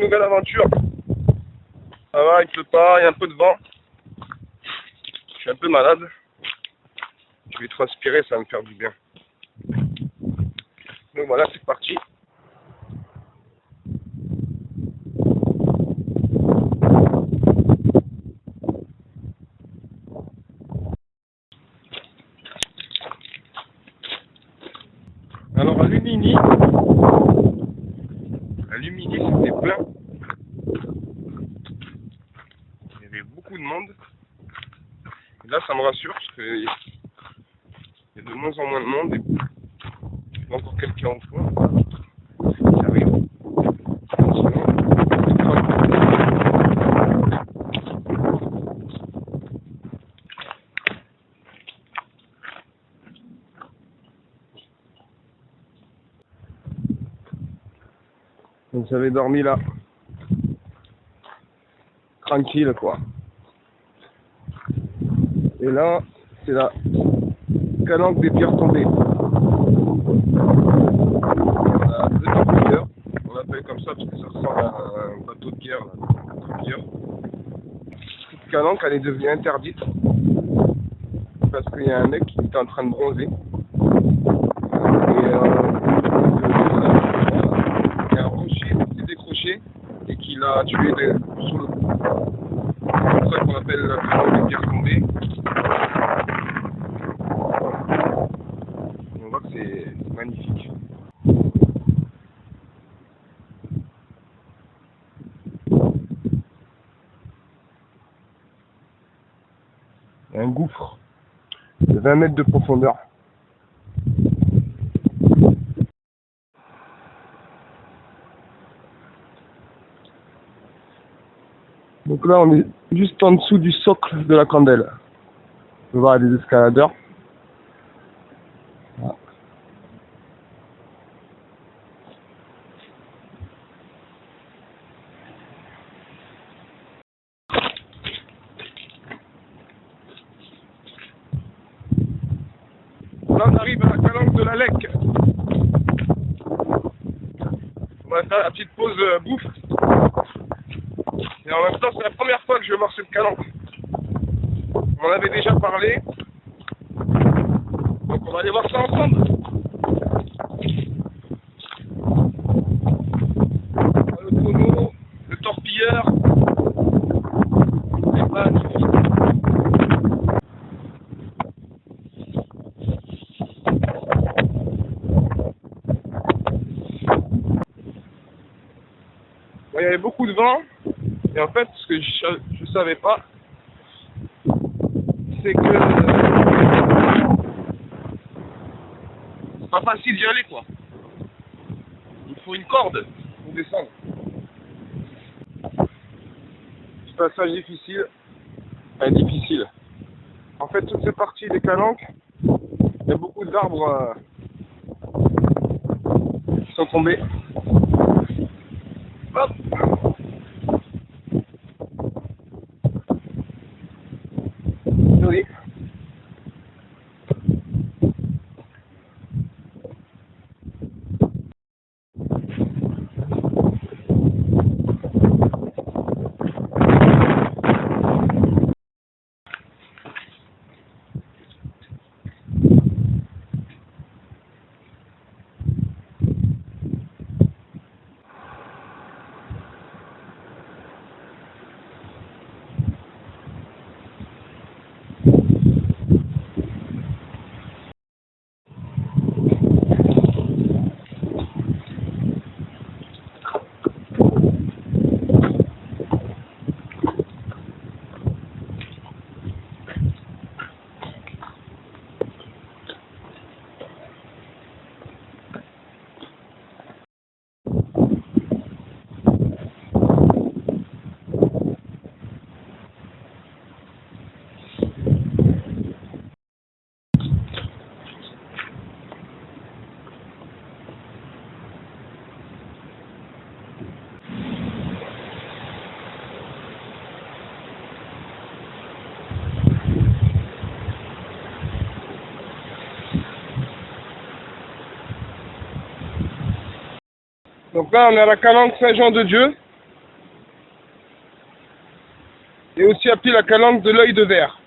nouvelle aventure. Ça va, il pleut pas, il y a un peu de vent. Je suis un peu malade. Je vais transpirer, ça va me faire du bien. Donc voilà, c'est parti. Alors à Lumini c'était plein. Il y avait beaucoup de monde. Et là ça me rassure parce qu'il y a de moins en moins de monde et il y a encore quelqu'un en fond qui arrive. Donc j'avais dormi là. Tranquille quoi. Et là, c'est la calanque des pierres tombées. Voilà, deux torpilleurs. On l'appelle comme ça parce que ça ressemble à un bateau de guerre. Là, cette calanque, elle est devenue interdite parce qu'il y a un mec qui était en train de bronzer. Et il y a un rocher qui s'est décroché et qui l'a tué sur le coup. C'est pour ça qu'on appelle la calanque des pierres tombées. On voit que c'est magnifique. Il y a un gouffre de 20 mètres de profondeur. Donc là, on est juste en dessous du socle de la candelle. On peut voir des escaladeurs. Voilà. Là, on arrive à la calanque de la Lec. On va faire la petite pause bouffe. Et en même temps, c'est la première fois que je vais voir cette calanque. On en avait déjà parlé. Donc on va aller voir ça ensemble. Le tonneau, le torpilleur. C'est magnifique. Bon, il y avait beaucoup de vent. Et en fait, ce que je savais pas, c'est que c'est pas facile d'y aller quoi. Il faut une corde pour descendre. C'est un passage difficile. Difficile. En fait, toutes ces parties des calanques, il y a beaucoup d'arbres qui sont tombés. Hop. Désolé. Donc là, on est à la calanque Saint-Jean-de-Dieu. aussi appelée la calanque de l'œil de verre.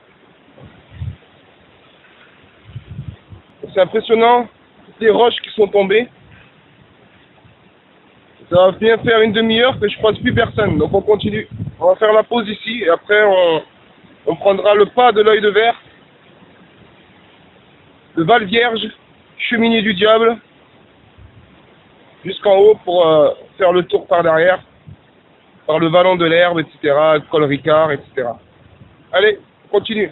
C'est impressionnant, toutes les roches qui sont tombées. Ça va bien faire une demi-heure que je croise plus personne, donc on continue. On va faire la pause ici et après on prendra le pas de l'œil de verre, de Val-Vierge, Cheminée du Diable, jusqu'en haut pour faire le tour par derrière, par le Vallon de l'Herbe, etc., Col Ricard, etc. Allez, on continue.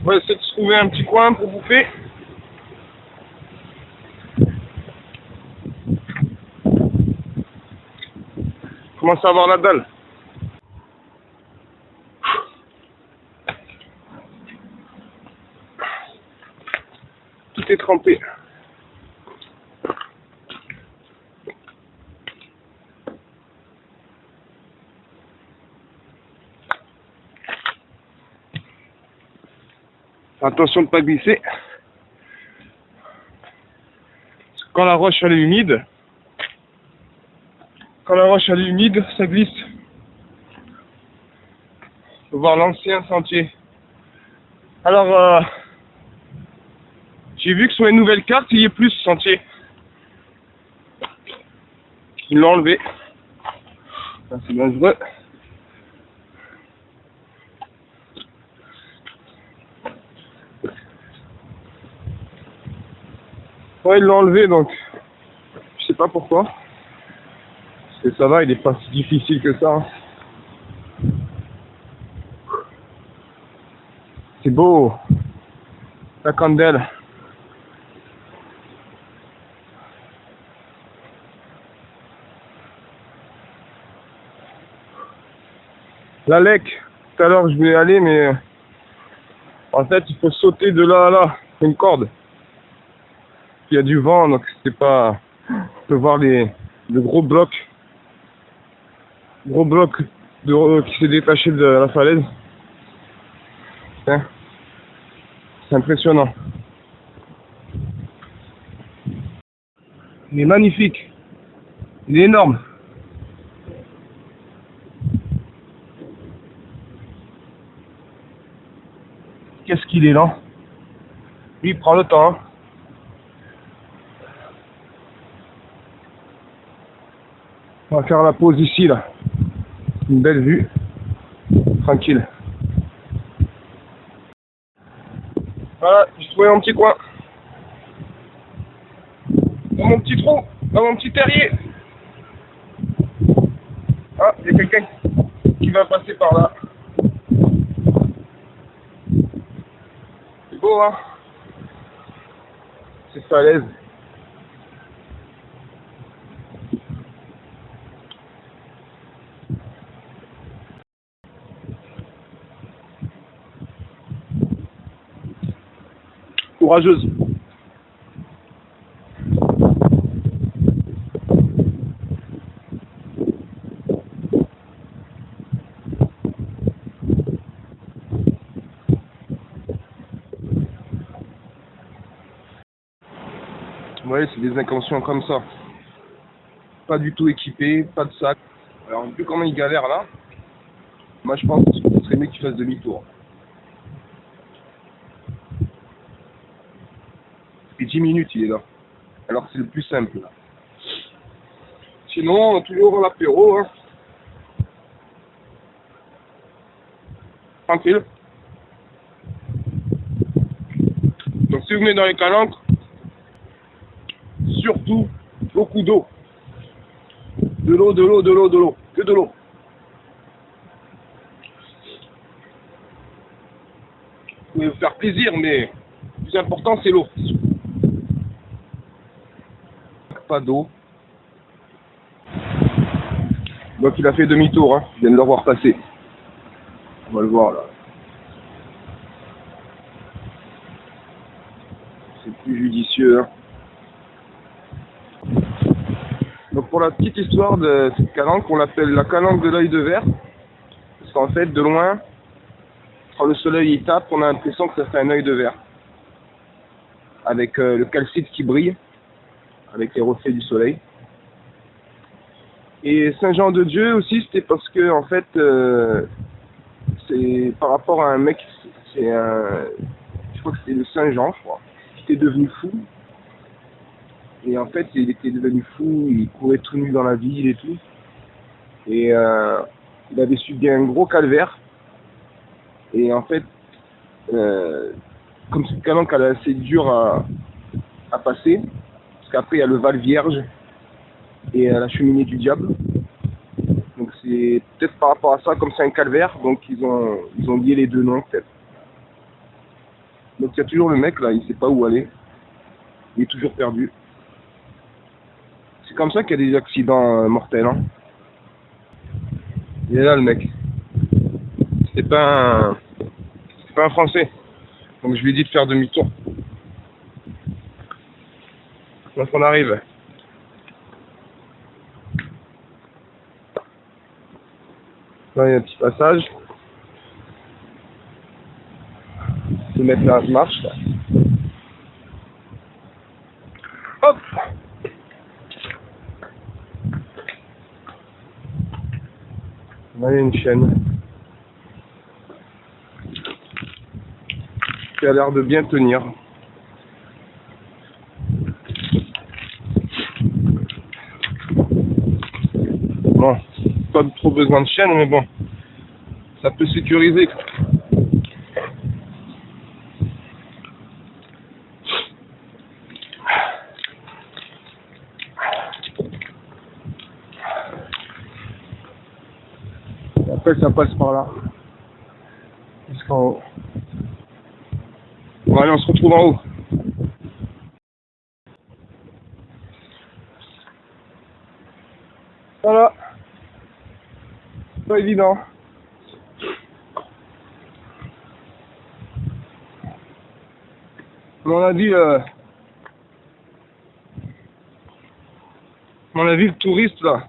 On va essayer de se trouver un petit coin pour bouffer. Commence à avoir la dalle. Tout est trempé. Attention de ne pas glisser. Quand la roche elle est humide, ça glisse. Faut voir l'ancien sentier. Alors, j'ai vu que sur les nouvelles cartes, il y a plus de sentier. Ils l'ont enlevé. Ça, c'est dangereux. Ouais, ils l'ont enlevé, donc je sais pas pourquoi. Parce que ça va, il est pas si difficile que ça. Hein. C'est beau. La candelle. La Lec. Tout à l'heure, je voulais aller, mais en fait, il faut sauter de là à là. C'est une corde. Il y a du vent, donc c'est pas... On peut voir le gros bloc qui s'est détaché de la falaise. Hein, c'est impressionnant. Il est magnifique. Il est énorme. Qu'est-ce qu'il est lent. Lui, il prend le temps. Hein. On va faire la pause ici, là. Une belle vue. Tranquille. Voilà, j'ai trouvé mon petit coin. Dans mon petit trou. Dans mon petit terrier. Ah, il y a quelqu'un qui va passer par là. C'est beau, hein. C'est falaise. Courageuse. Vous voyez, c'est des inconscients comme ça. Pas du tout équipés, pas de sac. Alors, vu comment ils galèrent là, moi je pense que ce serait mieux qu'ils fassent demi-tour. Et 10 minutes il est là. Alors que c'est le plus simple là. Sinon, toujours l'apéro, hein. Tranquille. Donc si vous venez dans les calanques, surtout beaucoup d'eau. De l'eau, de l'eau, de l'eau, de l'eau. Que de l'eau. Vous pouvez vous faire plaisir, mais le plus important c'est l'eau. Pas d'eau. Donc il a fait demi-tour, hein. Je viens de le voir passer. On va le voir là. C'est plus judicieux, hein. Donc pour la petite histoire de cette calanque, on l'appelle la calanque de l'œil de verre. Parce qu'en fait, de loin, quand le soleil y tape, on a l'impression que ça fait un œil de verre. Avec le calcite qui brille, avec les reflets du soleil. Et Saint-Jean-de-Dieu aussi, c'était parce que, en fait, c'est par rapport à un mec, c'est un... Je crois que c'était le Saint-Jean, je crois, qui était devenu fou. Et en fait, il était devenu fou, il courait tout nu dans la ville et tout. Et il avait subi un gros calvaire. Et en fait, comme cette calanque, elle est assez dure à passer, parce qu'après, il y a le Val Vierge et la cheminée du diable. Donc c'est peut-être par rapport à ça, comme c'est un calvaire, donc ils ont lié les deux noms, peut-être. Donc il y a toujours le mec, là, il sait pas où aller. Il est toujours perdu. C'est comme ça qu'il y a des accidents mortels, hein. Il est là, le mec. C'est pas un Français. Donc je lui ai dit de faire demi-tour. Donc on arrive. Là, il y a un petit passage. Je vais mettre la marche, là. Hop! Là, il y a une chaîne. Qui a l'air de bien tenir. Bon, pas trop besoin de chaîne, mais bon, ça peut sécuriser. Et après, ça passe par là. Jusqu'en haut. Bon, allez, on se retrouve en haut. Voilà. Pas évident. À mon avis, le touriste là,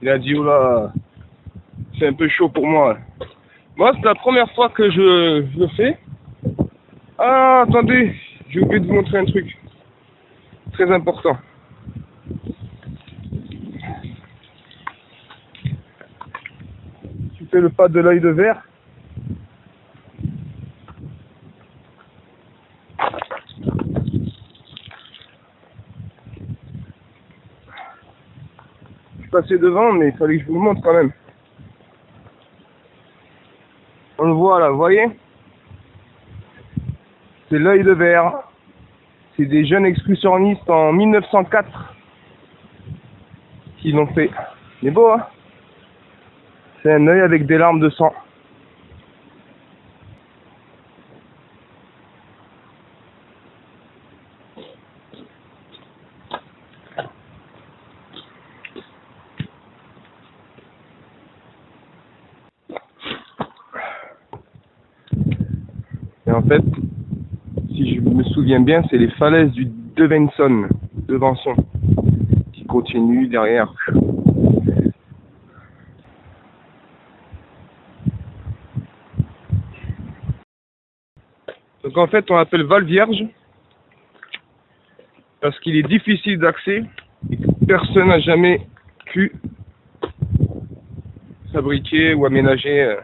il a dit oh là, c'est un peu chaud pour moi. Moi, c'est la première fois que je le fais. Ah, attendez, j'ai oublié de vous montrer un truc très important. Tu fais le pas de l'œil de verre. Je suis passé devant, mais il fallait que je vous le montre quand même. On le voit là, vous voyez? C'est l'œil de verre. C'est des jeunes excursionnistes en 1904 qui l'ont fait. Il est beau, hein? C'est un œil avec des larmes de sang. Et en fait, si je me souviens bien, c'est les falaises du Devenson, qui continuent derrière. Donc en fait, on l'appelle Val Vierge parce qu'il est difficile d'accès et que personne n'a jamais pu fabriquer ou aménager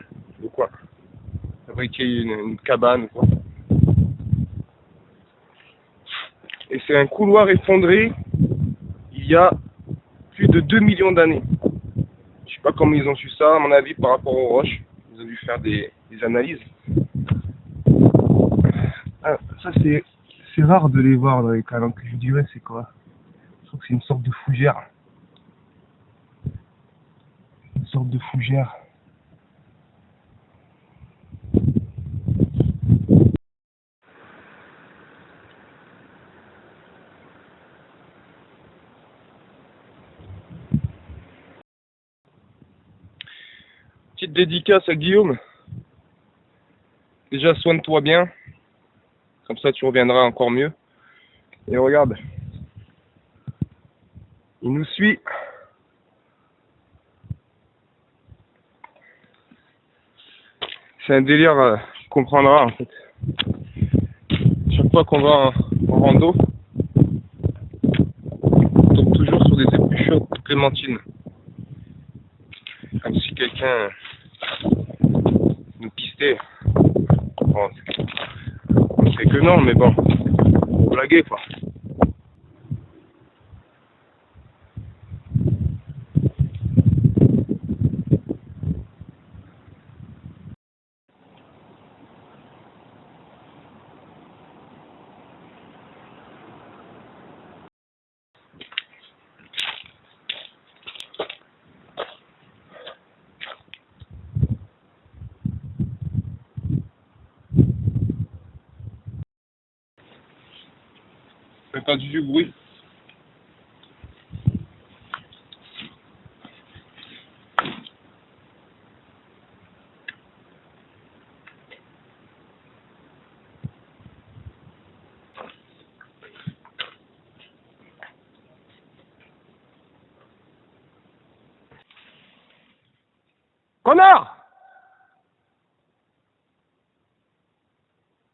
de quoi. Fabriquer une cabane, quoi. Et c'est un couloir effondré il y a plus de 2 millions d'années. Je sais pas comment ils ont su ça, à mon avis, par rapport aux roches. Ils ont dû faire des analyses. Ah, ça, c'est rare de les voir dans les calanques. Je dis, ouais, c'est quoi? Je trouve que c'est une sorte de fougère. Une sorte de fougère. Petite dédicace à Guillaume. Déjà, soigne-toi bien. Comme ça, tu reviendras encore mieux. Et regarde. Il nous suit. C'est un délire, tu comprendras en fait. Chaque fois qu'on va en rando, on tombe toujours sur des épluchures de clémentine. Comme si quelqu'un nous pistait. Bon, on sait que non, mais bon, pour blaguer quoi. J'ai entendu du bruit. Connard!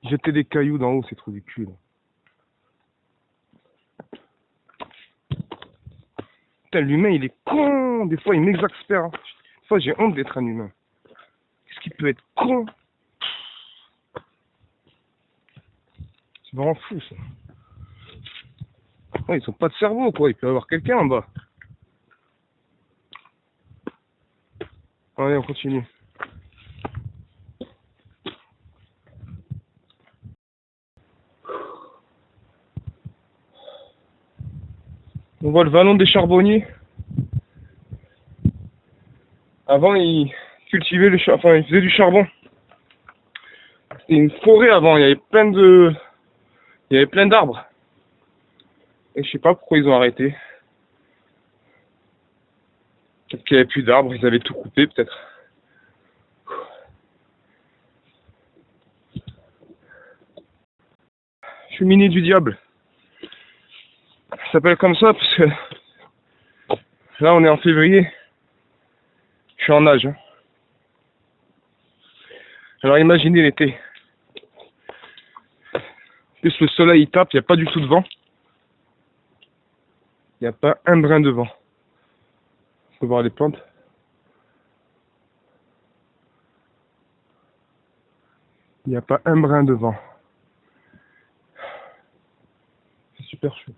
Jeter des cailloux d'en haut, c'est trop du cul. Là. Putain, l'humain, il est con. Des fois, il m'exaspère. Hein. Des fois, j'ai honte d'être un humain. Qu'est-ce qu'il peut être con? C'est vraiment fou, ça. Ouais, ils ont pas de cerveau, quoi. Il peut y avoir quelqu'un en bas. Allez, on continue. On voit le vallon des charbonniers. Avant, ils cultivaient le charbon, enfin, ils faisaient du charbon. C'était une forêt avant, il y avait plein d'arbres. Et je sais pas pourquoi ils ont arrêté. Peut-être qu'il n'y avait plus d'arbres, ils avaient tout coupé, peut-être. Cheminée du diable. Ça s'appelle comme ça parce que là, on est en février. Je suis en nage. Hein. Alors imaginez l'été. Plus le soleil il tape, il n'y a pas du tout de vent. Il n'y a pas un brin de vent. On peut voir les plantes. Il n'y a pas un brin de vent. C'est super chaud.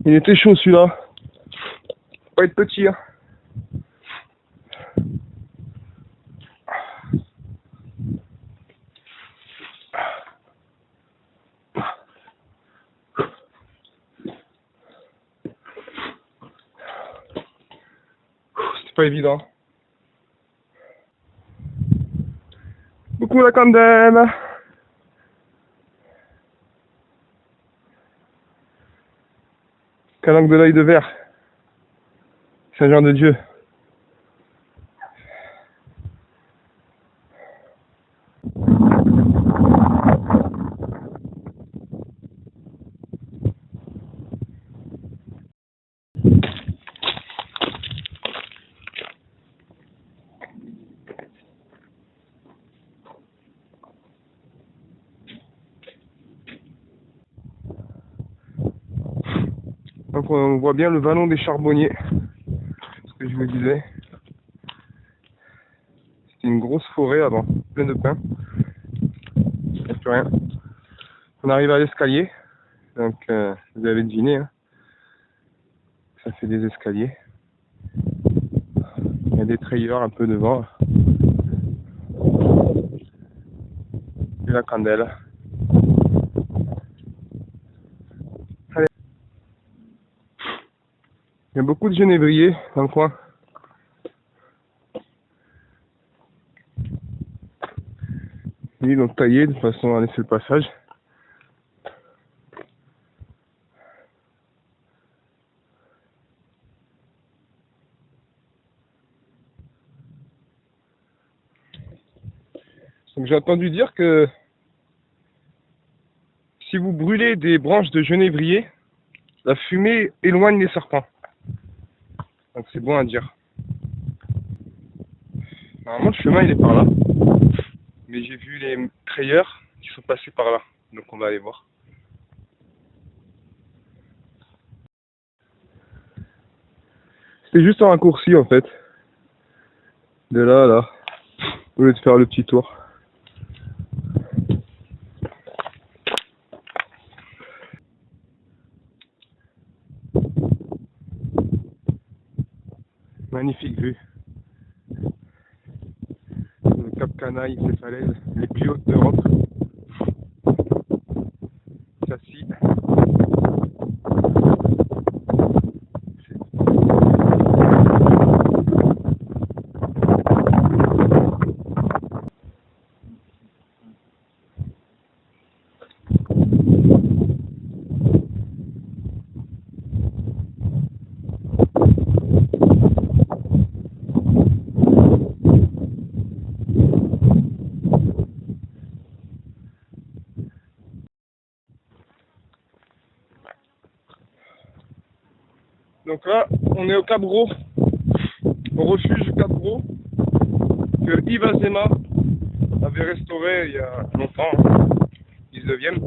Il était chaud celui-là. Faut pas être petit. Hein. pas évident. Coucou la candelle. Calanque de l'œil de verre. Saint-Jean de Dieu. Donc on voit bien le vallon des charbonniers, ce que je vous disais. C'était une grosse forêt avant, plein de pins. Il n'y a plus rien. On arrive à l'escalier, donc vous avez deviné, hein. Ça fait des escaliers. Il y a des treilleurs un peu devant. Et la candelle. Allez. Il y a beaucoup de genévriers dans le coin. Ils l'ont taillé de façon à laisser le passage. Donc j'ai entendu dire que si vous brûlez des branches de genévrier, la fumée éloigne les serpents. Donc c'est bon à dire. Normalement le chemin il est par là. Mais j'ai vu les treilleurs qui sont passés par là. Donc on va aller voir. C'était juste un raccourci en fait. De là à là. Au lieu de faire le petit tour. Magnifique vue. Le Cap Canaille, ces falaises les plus hautes d'Europe. Cassis. Donc là, on est au Cap Gros, au refuge Cap Gros, que Yves Azema avait restauré il y a longtemps, 19e.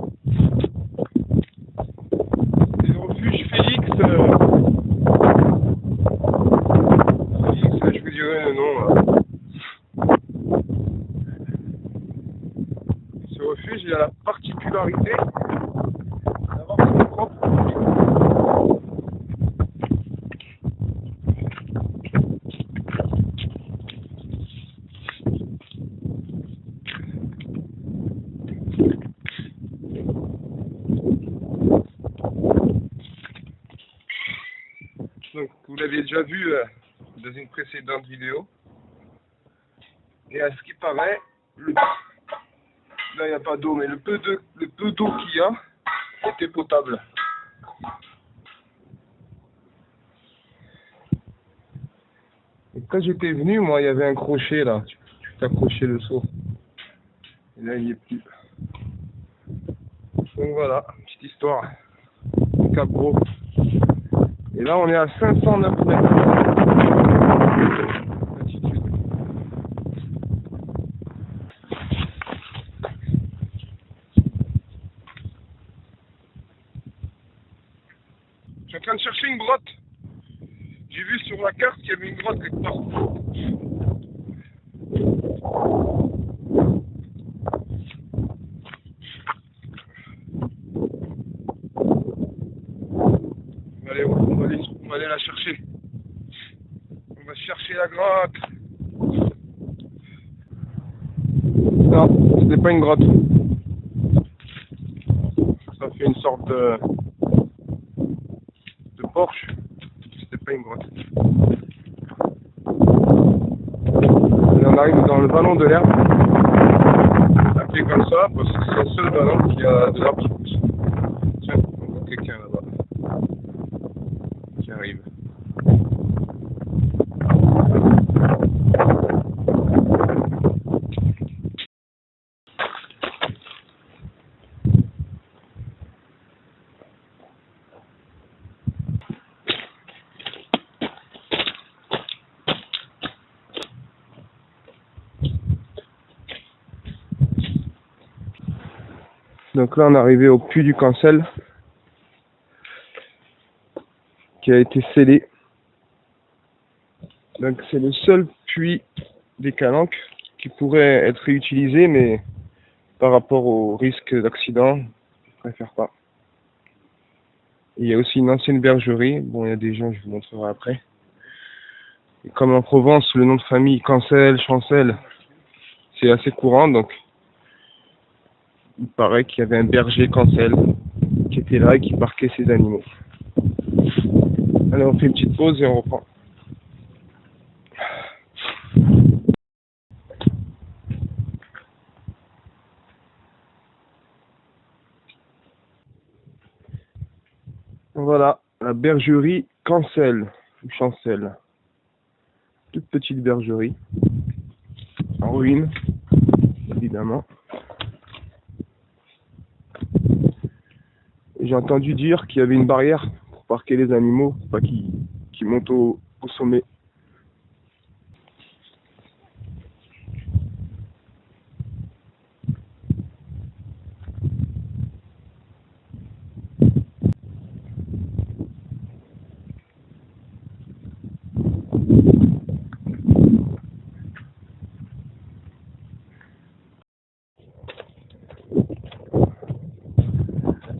C'est le refuge Félix, je vous dirai le nom. Ce refuge, il a la particularité d'avoir son propre public. Donc, vous l'avez déjà vu dans une précédente vidéo. Et à ce qui paraît, là il n'y a pas d'eau, mais le peu d'eau qu'il y a était potable. Et quand j'étais venu, moi, il y avait un crochet là. Tu t'accrochais le seau. Et là, il n'y est plus. Donc voilà, petite histoire. Cap Gros. Et là, on est à 509 mètres d'altitude. Je suis en train de chercher une grotte. J'ai vu sur la carte qu'il y avait une grotte quelque part. On va aller la chercher. On va chercher la grotte. Non, c'était pas une grotte. Ça fait une sorte de porche. C'était pas une grotte. arrive dans le vallon de l'herbe, appelé comme ça parce que c'est le seul vallon qui a de l'herbe qui pousse. Tiens, on voit quelqu'un là-bas qui arrive. Donc là on est arrivé au puits du Cancel qui a été scellé. Donc c'est le seul puits des Calanques qui pourrait être réutilisé, mais par rapport au risque d'accident, je préfère pas. Il y a aussi une ancienne bergerie, bon il y a des gens, je vous montrerai après. Et comme en Provence, le nom de famille Cancel, Chancel, c'est assez courant, donc il paraît qu'il y avait un berger Cancel qui était là et qui parquait ses animaux. Alors on fait une petite pause et on reprend. Voilà, la bergerie Cancel, ou Chancel. Toute petite bergerie, en ruine, évidemment. J'ai entendu dire qu'il y avait une barrière pour parquer les animaux, pour pas qu'ils montent au sommet.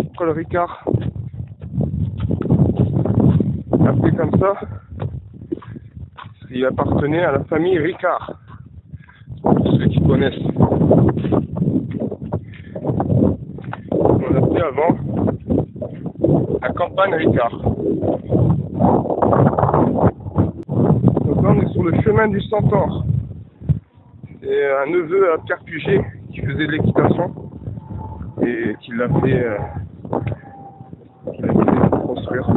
Pourquoi le Ricard, appelé comme ça, il appartenait à la famille Ricard, pour ceux qui connaissent. On l'appelait avant la campagne Ricard. Donc là on est sur le chemin du Centaure. C'est un neveu à Pierre Puget qui faisait de l'équitation et qui l'a fait construire.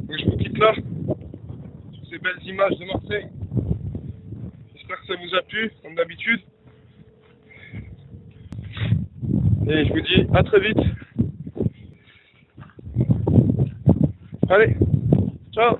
Et je vous quitte là, sur ces belles images de Marseille. J'espère que ça vous a plu, comme d'habitude. Et je vous dis à très vite. Allez, ciao!